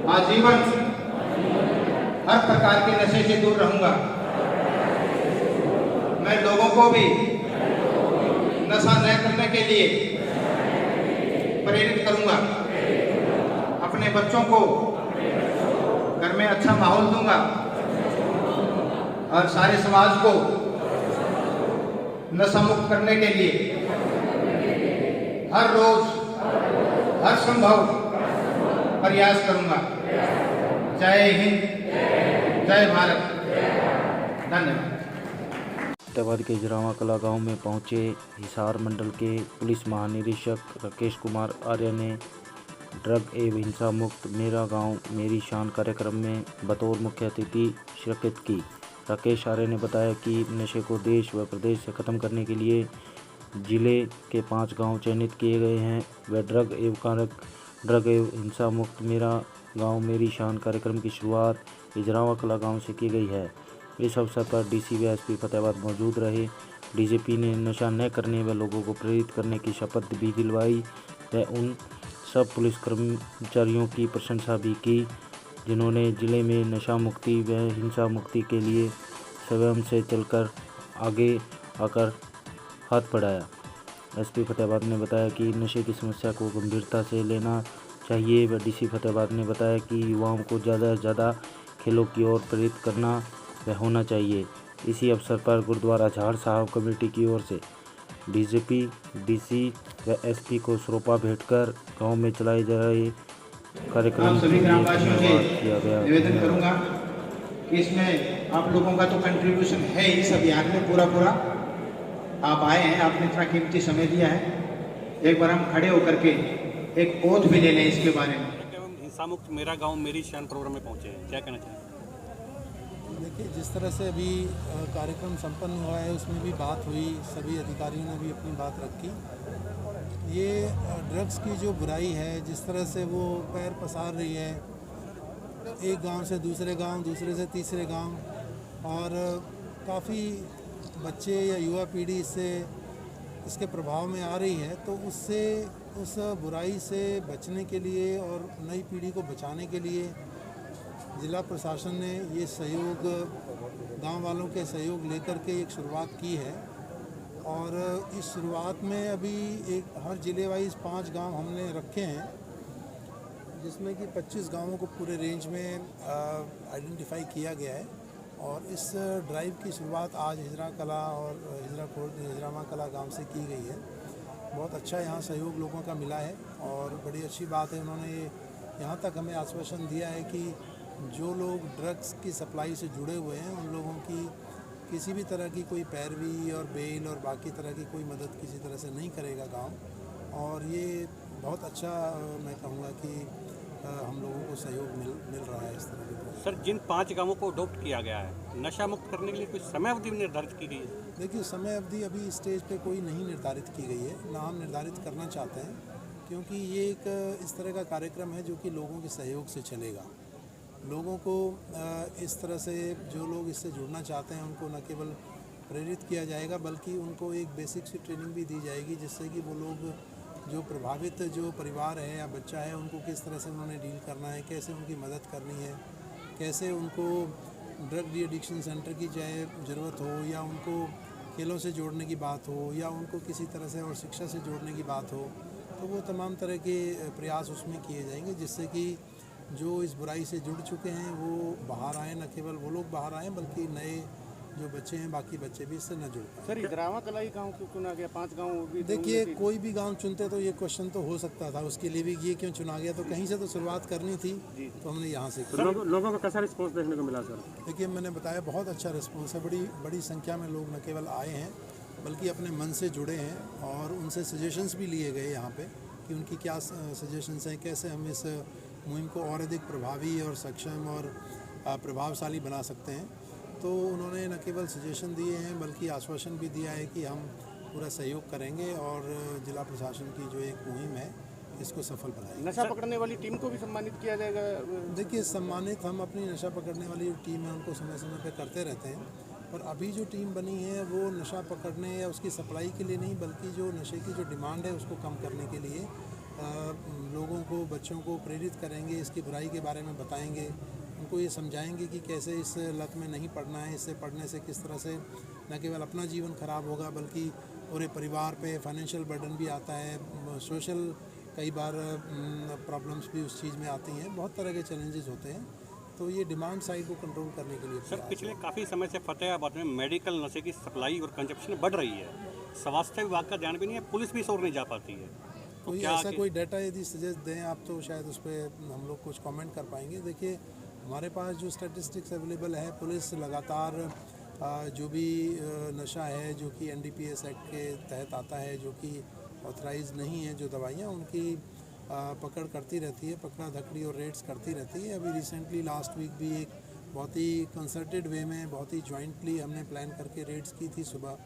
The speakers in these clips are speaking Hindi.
आजीवन हर प्रकार के नशे से दूर रहूंगा। मैं लोगों को भी नशा न करने के लिए प्रेरित करूंगा। अपने बच्चों को घर में अच्छा माहौल दूंगा और सारे समाज को नशा मुक्त करने के लिए हर रोज हर संभव प्रयास करूंगा। जय हिंद, जय भारत, धन्यवाद। फतेहाबाद के इजरावा कला गांव में पहुंचे हिसार मंडल के पुलिस महानिरीक्षक राकेश कुमार आर्य ने ड्रग एवं हिंसा मुक्त मेरा गांव मेरी शान कार्यक्रम में बतौर मुख्य अतिथि शिरकत की। राकेश आर्य ने बताया कि नशे को देश व प्रदेश से खत्म करने के लिए जिले के 5 गांव चयनित किए गए हैं। वे ड्रग एवं हिंसा मुक्त मेरा गांव मेरी शान कार्यक्रम की शुरुआत इजरावा कला गांव से की गई है। इस अवसर पर डीसी व एसपी फतेहाबाद मौजूद रहे। डीजीपी ने नशा न करने व लोगों को प्रेरित करने की शपथ भी दिलवाई व उन सब पुलिस कर्मचारियों की प्रशंसा भी की जिन्होंने जिले में नशा मुक्ति व हिंसा मुक्ति के लिए स्वयं से चलकर आगे आकर हाथ बढ़ाया। एसपी फतेहाबाद ने बताया कि नशे की समस्या को गंभीरता से लेना चाहिए व डीसी फतेहाबाद ने बताया कि युवाओं को ज़्यादा से ज़्यादा खेलों की ओर प्रेरित करना व होना चाहिए। इसी अवसर पर गुरुद्वारा झाड़ साहब कमेटी की ओर से डीजीपी, डीसी व एसपी को सरोपा भेंट कर गाँव में चलाए जा रहे कार्यक्रम सभी ग्रामवासियों से किया गया। निवेदन करूंगा कि इसमें आप लोगों का तो कंट्रीब्यूशन है इस अभियान में पूरा आप आए हैं, आपने इतना कीमती समय दिया है। एक बार हम खड़े होकर के एक ओथ भी ले लें इसके बारे में। हिंसा मुक्त मेरा गांव मेरी शान प्रोग्राम में पहुंचे हैं, क्या कहना चाहिए? देखिए, जिस तरह से अभी कार्यक्रम संपन्न हुआ है उसमें भी बात हुई, सभी अधिकारियों ने भी अपनी बात रखी। ये ड्रग्स की जो बुराई है, जिस तरह से वो पैर पसार रही है एक गांव से दूसरे गांव, दूसरे से तीसरे गांव, और काफ़ी बच्चे या युवा पीढ़ी इसके प्रभाव में आ रही है। तो उस बुराई से बचने के लिए और नई पीढ़ी को बचाने के लिए जिला प्रशासन ने ये सहयोग, गांव वालों के सहयोग लेकर के एक शुरुआत की है। और इस शुरुआत में अभी हर जिले वाइज 5 गांव हमने रखे हैं, जिसमें कि 25 गांवों को पूरे रेंज में आइडेंटिफाई किया गया है। और इस ड्राइव की शुरुआत आज हिजरा कला और हिजरावा कला गांव से की गई है। बहुत अच्छा यहाँ सहयोग लोगों का मिला है और बड़ी अच्छी बात है। उन्होंने यहाँ तक हमें आश्वासन दिया है कि जो लोग ड्रग्स की सप्लाई से जुड़े हुए हैं उन लोगों की किसी भी तरह की कोई पैरवी और बेल और बाकी तरह की कोई मदद किसी तरह से नहीं करेगा गांव। और ये बहुत अच्छा, मैं कहूँगा कि हम लोगों को सहयोग मिल रहा है इस तरह के। सर, जिन 5 गांवों को अडॉप्ट किया गया है, नशा मुक्त करने के लिए कुछ समय अवधि निर्धारित की गई है? देखिए, समय अवधि अभी स्टेज पे कोई नहीं निर्धारित की गई है, ना हम निर्धारित करना चाहते हैं, क्योंकि ये एक इस तरह का कार्यक्रम है जो कि लोगों के सहयोग से चलेगा। लोगों को इस तरह से जो लोग इससे जुड़ना चाहते हैं उनको न केवल प्रेरित किया जाएगा बल्कि उनको एक बेसिक सी ट्रेनिंग भी दी जाएगी, जिससे कि वो लोग जो प्रभावित जो परिवार है या बच्चा है उनको किस तरह से उन्होंने डील करना है, कैसे उनकी मदद करनी है, कैसे उनको ड्रग डी एडिक्शन सेंटर की चाहे ज़रूरत हो या उनको खेलों से जोड़ने की बात हो या उनको किसी तरह से और शिक्षा से जोड़ने की बात हो, तो वो तमाम तरह के प्रयास उसमें किए जाएंगे, जिससे कि जो इस बुराई से जुड़ चुके हैं वो बाहर आएँ। न केवल वो लोग बाहर आएँ बल्कि नए जो बच्चे हैं, बाकी बच्चे भी इससे न जुड़ पाएँ। सर, इजरावा कला ही गाँव क्यों चुना गया? 5 गाँव भी देखिए, कोई भी गांव चुनते तो ये क्वेश्चन तो हो सकता था, उसके लिए भी ये क्यों चुना गया, तो कहीं से तो शुरुआत करनी थी, तो हमने यहाँ से किया। लोगों का कैसा रिस्पॉन्स देखने को मिला? सर, देखिए, मैंने बताया बहुत अच्छा रिस्पॉन्स है। बड़ी संख्या में लोग न केवल आए हैं बल्कि अपने मन से जुड़े हैं और उनसे सजेशंस भी लिए गए यहाँ पे कि उनकी क्या सजेशंस हैं, कैसे हम इस मुहिम को और अधिक प्रभावी और सक्षम और प्रभावशाली बना सकते हैं। तो उन्होंने न केवल सजेशन दिए हैं बल्कि आश्वासन भी दिया है कि हम पूरा सहयोग करेंगे और जिला प्रशासन की जो एक मुहिम है इसको सफल बनाएंगे। नशा पकड़ने वाली टीम को भी सम्मानित किया जाएगा? देखिए, सम्मानित हम अपनी नशा पकड़ने वाली जो टीम है उनको समय समय पर करते रहते हैं, और अभी जो टीम बनी है वो नशा पकड़ने या उसकी सप्लाई के लिए नहीं बल्कि जो नशे की जो डिमांड है उसको कम करने के लिए लोगों को, बच्चों को प्रेरित करेंगे, इसकी बुराई के बारे में बताएंगे, उनको ये समझाएंगे कि कैसे इस लत में नहीं पड़ना है, इससे पढ़ने से किस तरह से न केवल अपना जीवन खराब होगा बल्कि पूरे परिवार पे फाइनेंशियल बर्डन भी आता है, सोशल कई बार प्रॉब्लम्स भी उस चीज़ में आती हैं, बहुत तरह के चैलेंजेस होते हैं। तो ये डिमांड साइड को कंट्रोल करने के लिए सर पिछले काफ़ी समय से फतेहाबाद में मेडिकल नशे की सप्लाई और कंजप्शन बढ़ रही है, स्वास्थ्य विभाग का ध्यान भी नहीं है, पुलिस भी इस ओर नहीं जा पाती है। कोई ऐसा कोई डाटा यदि सजेस्ट दें आप तो शायद उस पर हम लोग कुछ कमेंट कर पाएंगे। देखिए हमारे पास जो स्टैटिस्टिक्स अवेलेबल है, पुलिस लगातार जो भी नशा है जो कि NDPS एक्ट के तहत आता है, जो कि ऑथराइज नहीं है, जो दवाइयाँ उनकी पकड़ करती रहती है, पकड़ा धकड़ी और रेड्स करती रहती है। अभी रिसेंटली लास्ट वीक भी एक बहुत ही कंसर्टेड वे में, बहुत ही जॉइंटली हमने प्लान करके रेड्स की थी सुबह।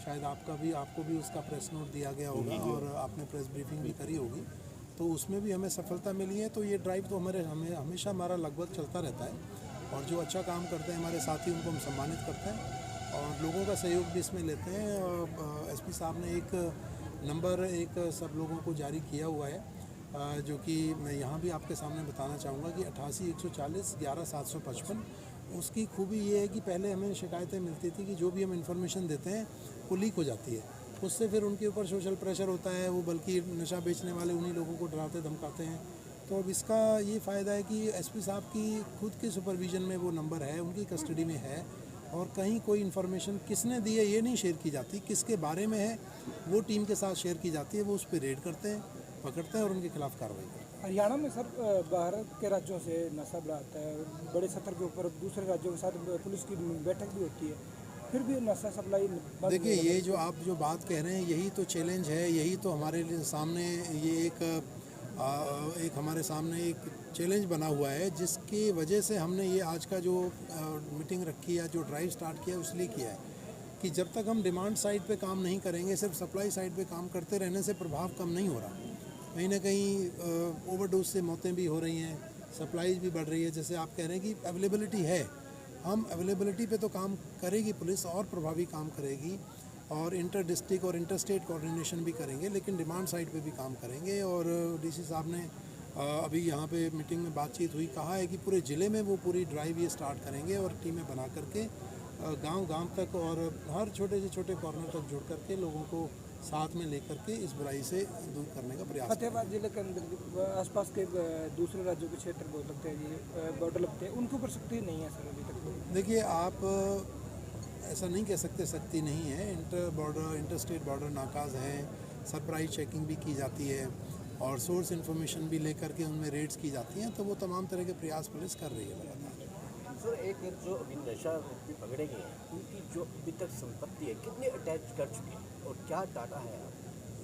शायद आपको भी उसका प्रेस नोट दिया गया होगा और आपने प्रेस ब्रीफिंग भी करी होगी, तो उसमें भी हमें सफलता मिली है। तो ये ड्राइव तो हमें हमेशा हमारा लगभग चलता रहता है और जो अच्छा काम करते हैं हमारे साथी उनको हम सम्मानित करते हैं और लोगों का सहयोग भी इसमें लेते हैं। और SP साहब ने एक नंबर सब लोगों को जारी किया हुआ है जो कि मैं यहाँ भी आपके सामने बताना चाहूँगा कि 88 140 11 755। उसकी खूबी ये है कि पहले हमें शिकायतें मिलती थी कि जो भी हम इंफॉर्मेशन देते हैं वो लीक हो जाती है, उससे फिर उनके ऊपर सोशल प्रेशर होता है, वो बल्कि नशा बेचने वाले उन्हीं लोगों को डराते धमकाते हैं। तो अब इसका ये फ़ायदा है कि SP साहब की खुद के सुपरविज़न में वो नंबर है, उनकी कस्टडी में है और कहीं कोई इन्फॉर्मेशन किसने दी है ये नहीं शेयर की जाती, किसके बारे में है वो टीम के साथ शेयर की जाती है। वो उस पर रेड करते हैं, पकड़ते हैं और उनके खिलाफ कार्रवाई करते हैं। हरियाणा में सर बाहर के राज्यों से नशा बढ़ाता है, बड़े सत्र के ऊपर दूसरे राज्यों के साथ पुलिस की बैठक भी होती है, फिर भी नशा सप्लाई। देखिए ये जो आप जो बात कह रहे हैं यही तो चैलेंज है, यही तो हमारे सामने ये एक हमारे सामने एक चैलेंज बना हुआ है, जिसकी वजह से हमने ये आज का जो मीटिंग रखी है, जो ड्राइव स्टार्ट किया है, उसलिए किया है कि जब तक हम डिमांड साइड पे काम नहीं करेंगे, सिर्फ सप्लाई साइड पे काम करते रहने से प्रभाव कम नहीं हो रहा। कहीं ना कहीं ओवरडोज से मौतें भी हो रही हैं, सप्लाईज भी बढ़ रही है। जैसे आप कह रहे हैं कि अवेलेबिलिटी है, हम अवेलेबिलिटी पे तो काम करेगी पुलिस और प्रभावी काम करेगी और इंटर डिस्ट्रिक्ट और इंटर स्टेट कोऑर्डिनेशन भी करेंगे, लेकिन डिमांड साइड पे भी काम करेंगे। और DC साहब ने अभी यहाँ पे मीटिंग में बातचीत हुई, कहा है कि पूरे ज़िले में वो पूरी ड्राइव ये स्टार्ट करेंगे और टीमें बना करके गांव तक और हर छोटे से छोटे कॉर्नर तक जुड़ करके लोगों को साथ में लेकर के इस बुराई से दूर करने का प्रयास। फतेहाबाद जिले के अंदर आसपास के दूसरे राज्यों के क्षेत्र बहुत लगते हैं जी, बॉर्डर लगते हैं, उनके ऊपर सख्ती नहीं है सर अभी तक। देखिए आप ऐसा नहीं कह सकते सख्ती नहीं है, इंटर स्टेट बॉर्डर नाकाज हैं, सरप्राइज चेकिंग भी की जाती है और सोर्स इन्फॉर्मेशन भी लेकर के उनमें रेड्स की जाती हैं, तो वो तमाम तरह के प्रयास पुलिस कर रही है लगातार। सर एक जो अभी नशा पकड़े गए हैं उनकी जो अभी तक संपत्ति है कितने अटैच कर चुके हैं और क्या डाटा है?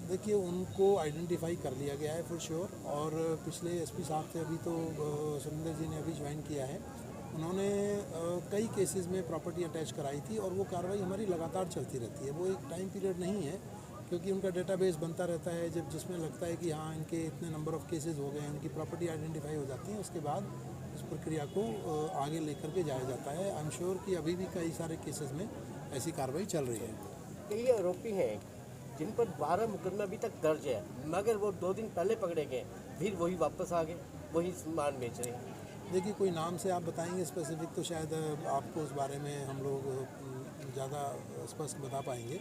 देखिए उनको आइडेंटिफाई कर लिया गया है फॉर श्योर और पिछले SP साहब से अभी तो सुरेंद्र जी ने अभी ज्वाइन किया है, उन्होंने कई केसेस में प्रॉपर्टी अटैच कराई थी और वो कार्रवाई हमारी लगातार चलती रहती है। वो एक टाइम पीरियड नहीं है क्योंकि उनका डेटाबेस बनता रहता है, जब जिसमें लगता है कि हाँ इनके इतने नंबर ऑफ़ केसेस हो गए हैं, उनकी प्रॉपर्टी आइडेंटिफाई हो जाती है, उसके बाद इस प्रक्रिया को आगे लेकर के जाया जाता है। आई एम श्योर कि अभी भी कई सारे केसेस में ऐसी कार्रवाई चल रही है। कई आरोपी हैं जिन पर 12 मुकदमा अभी तक दर्ज है, मगर वो 2 दिन पहले पकड़े गए, फिर वही वापस आ गए, वही सामान बेच रहे हैं। देखिए कोई नाम से आप बताएंगे स्पेसिफिक तो शायद आपको उस बारे में हम लोग ज़्यादा स्पष्ट बता पाएंगे,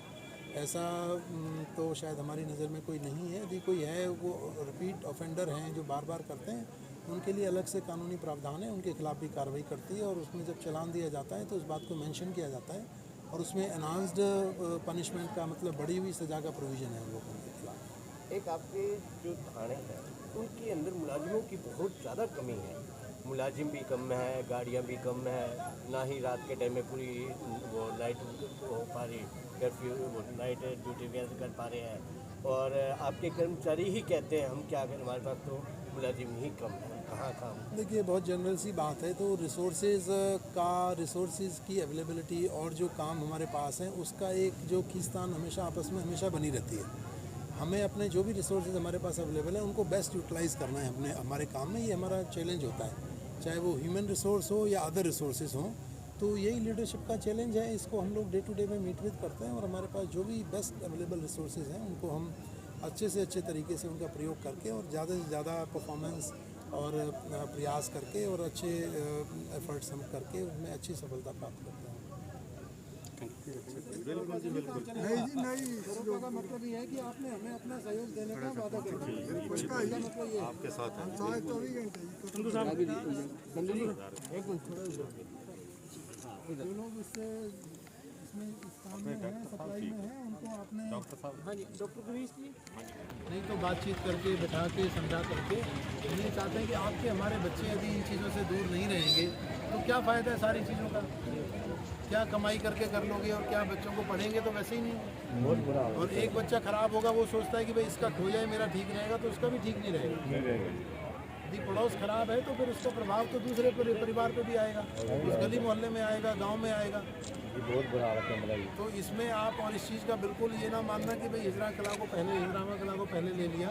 ऐसा तो शायद हमारी नज़र में कोई नहीं है। यदि कोई है वो रिपीट ऑफेंडर हैं जो बार बार करते हैं, उनके लिए अलग से कानूनी प्रावधान है, उनके खिलाफ भी कार्रवाई करती है और उसमें जब चालान दिया जाता है तो उस बात को मेंशन किया जाता है और उसमें एनहांस्ड पनिशमेंट का मतलब बढ़ी हुई सज़ा का प्रोविज़न है उन लोगों के खिलाफ। एक आपके जो थाने हैं उनके अंदर मुलाजिमों की बहुत ज़्यादा कमी है, मुलाजिम भी कम है, गाड़ियाँ भी कम है, ना ही रात के टाइम में पूरी वो नाइट हो पा रही, कर्फ्यू नाइट ड्यूटी वगैरह कर पा रहे हैं और आपके कर्मचारी ही कहते हैं हम क्या करें, हमारे पास तो मुलाजिम ही कम है, कहाँ काम। देखिए बहुत जनरल सी बात है, तो रिसोर्सेज की अवेलेबिलिटी और जो काम हमारे पास है उसका एक जो खींचतान हमेशा आपस में हमेशा बनी रहती है। हमें अपने जो भी रिसोर्सेज हमारे पास अवेलेबल है उनको बेस्ट यूटिलाइज़ करना है हमारे काम में, ये हमारा चैलेंज होता है, चाहे वो ह्यूमन रिसोर्स हो या अदर रिसोर्सेज हों। तो यही लीडरशिप का चैलेंज है, इसको हम लोग डे टू डे में मीट विद करते हैं और हमारे पास जो भी बेस्ट अवेलेबल रिसोर्सेज हैं उनको हम अच्छे से अच्छे तरीके से उनका प्रयोग करके और ज़्यादा से ज़्यादा परफॉर्मेंस और प्रयास करके और अच्छे एफर्ट्स हम करके उसमें अच्छी सफलता प्राप्त करते हैं। नहीं, का मतलब ये है कि आपने हमें अपना सहयोग देने का वादा करना है। उसका मतलब ये आपके साथ है। 24 घंटे जो लोग इसमें इस काम में हैं, सप्लाई में हैं, उनको आपने डॉक्टर नहीं तो बातचीत करके बैठा के समझा करके हम ये चाहते हैं कि आपके हमारे बच्चे यदि इन चीज़ों से दूर नहीं रहेंगे तो क्या फ़ायदा है सारी चीज़ों का। क्या कमाई करके कर लोगे और क्या बच्चों को पढ़ेंगे तो वैसे ही नहीं। और एक बच्चा खराब होगा वो सोचता है कि भाई इसका खो जाए मेरा ठीक रहेगा, तो उसका भी ठीक नहीं रहेगा। यदि पड़ोस खराब है तो फिर उसका प्रभाव तो दूसरे परिवार पे भी आएगा, उस गली मोहल्ले में आएगा, गांव में आएगा। बहुत बुरा हालत है। तो इसमें आप और इस चीज़ का बिल्कुल ये ना मानना कि भाई हिजरा कला को पहले ले लिया।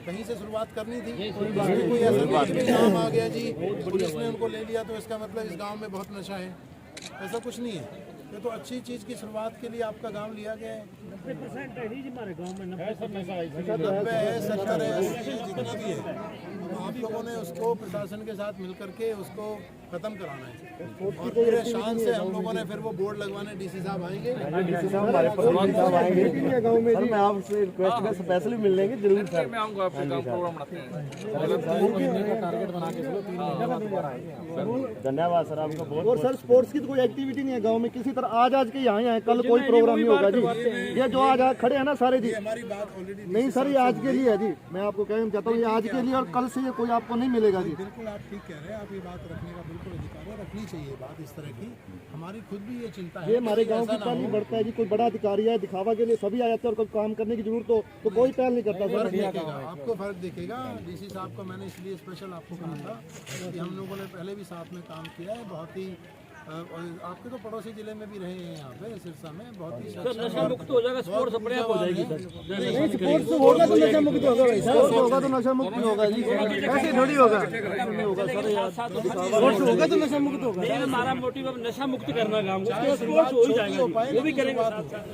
कहीं से शुरुआत करनी थी। कोई ऐसा नहीं कि नाम आ गया जी पुलिस ने उनको ले लिया तो इसका मतलब इस गांव में बहुत नशा है, ऐसा कुछ नहीं है। ये तो अच्छी चीज़ की शुरुआत के लिए आपका गांव लिया गया है। 90% है जी हमारे गांव में 90 है, 70 है, 80 है, जितना भी है। आप लोगों ने उसको प्रशासन के साथ मिल करके उसको खत्म कराना है और पूरे शान से हम लोगों ने फिर वो बोर्ड लगवाने डीसी साहब आएंगे। सर मैं आपसे रिक्वेस्ट कर स्पेशली मिल लेंगे जरूर सर। मैं आऊंगा आपके गांव प्रोग्राम बनाते हैं। टारगेट बना के चलो 3 महीने बाद। धन्यवाद सर आपका बहुत। और सर स्पोर्ट्स की तो कोई एक्टिविटी नहीं है गांव में किसी तरह। आज के यहाँ है, कल कोई प्रोग्राम नहीं होगा जी। ये जो आज खड़े हैं ना सारे जी, हमारी बात ऑलरेडी नहीं सर ये आज के लिए है जी। मैं आपको कहना चाहता हूँ ये आज के लिए और कल से ये कोई आपको नहीं मिलेगा जी। बिल्कुल आप ठीक कह रहे हैं। आप ये बात रखने का बिल्कुल अधिकार है, रखनी चाहिए बात इस तरह की। हमारी खुद भी ये चिंता है। ये हमारे गांव की पहल नहीं बढ़ता है जी। कोई बड़ा अधिकारी है दिखावा के लिए सभी आ जाते हैं और कोई काम करने की जरूरत हो तो कोई पहल नहीं करता सर। आपको फर्क दिखेगा। डीसी साहब को मैंने इसलिए स्पेशल आपको कहा था कि हम लोगों ने पहले भी साथ में काम किया है। बहुत ही आपके तो पड़ोसी जिले में भी रहे हैं, यहाँ पे सिरसा में बहुत ही नशा मुक्त हो जाएगा, स्पोर्ट्स अपने आप हो जाएगी सर। नहीं स्पोर्ट्स होगा तो नशा मुक्त होगा भाई। स्पोर्ट्स होगा तो नशा मुक्त होगा जी, ऐसे थोड़ी होगा। स्पोर्ट्स होगा तो नशा मुक्त होगा। हमारा मोटिव अब नशा मुक्त करना गाँव को, स्पोर्ट्स हो ही जाएगा, वो भी करेंगे साथ साथ।